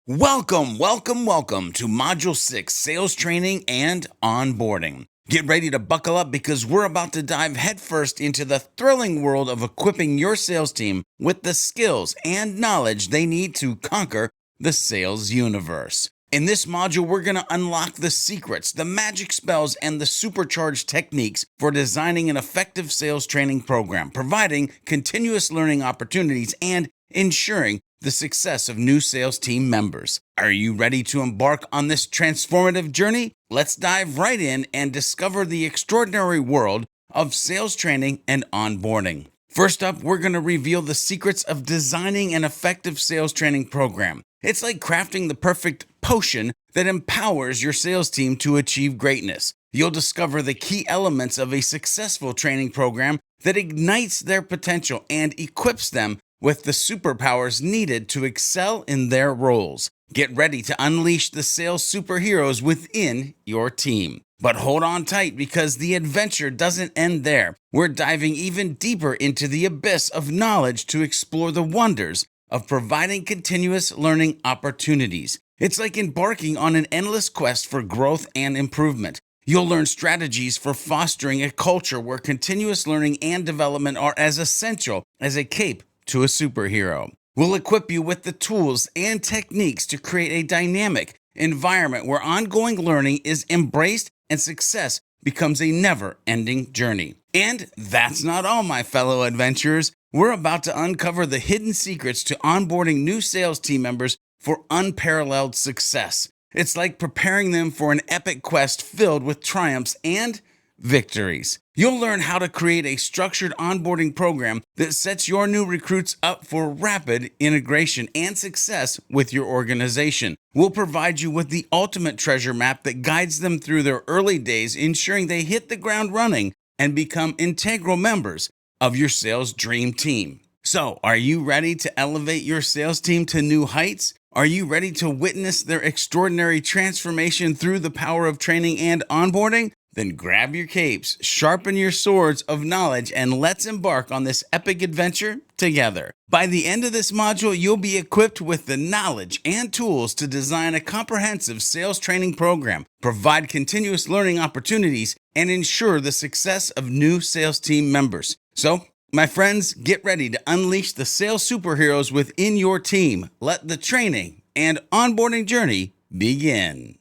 Welcome to Module 6, Sales Training and Onboarding. Get ready to buckle up because we're about to dive headfirst into the thrilling world of equipping your sales team with the skills and knowledge they need to conquer the sales universe. In this module, we're going to unlock the secrets, the magic spells, and the supercharged techniques for designing an effective sales training program, providing continuous learning opportunities, and ensuring the success of new sales team members. Are you ready to embark on this transformative journey? Let's dive right in and discover the extraordinary world of sales training and onboarding. First up, we're going to reveal the secrets of designing an effective sales training program. It's like crafting the perfect potion that empowers your sales team to achieve greatness. You'll discover the key elements of a successful training program that ignites their potential and equips them with the superpowers needed to excel in their roles. Get ready to unleash the sales superheroes within your team. But hold on tight because the adventure doesn't end there. We're diving even deeper into the abyss of knowledge to explore the wonders of providing continuous learning opportunities. It's like embarking on an endless quest for growth and improvement. You'll learn strategies for fostering a culture where continuous learning and development are as essential as a cape to a superhero. We'll equip you with the tools and techniques to create a dynamic environment where ongoing learning is embraced and success becomes a never-ending journey. And that's not all, my fellow adventurers. We're about to uncover the hidden secrets to onboarding new sales team members for unparalleled success. It's like preparing them for an epic quest filled with triumphs and victories. You'll learn how to create a structured onboarding program that sets your new recruits up for rapid integration and success with your organization. We'll provide you with the ultimate treasure map that guides them through their early days, ensuring they hit the ground running and become integral members of your sales dream team. So, are you ready to elevate your sales team to new heights? Are you ready to witness their extraordinary transformation through the power of training and onboarding? Then grab your capes, sharpen your swords of knowledge, and let's embark on this epic adventure together. By the end of this module, you'll be equipped with the knowledge and tools to design a comprehensive sales training program, provide continuous learning opportunities, and ensure the success of new sales team members. So, my friends, get ready to unleash the sales superheroes within your team. Let the training and onboarding journey begin.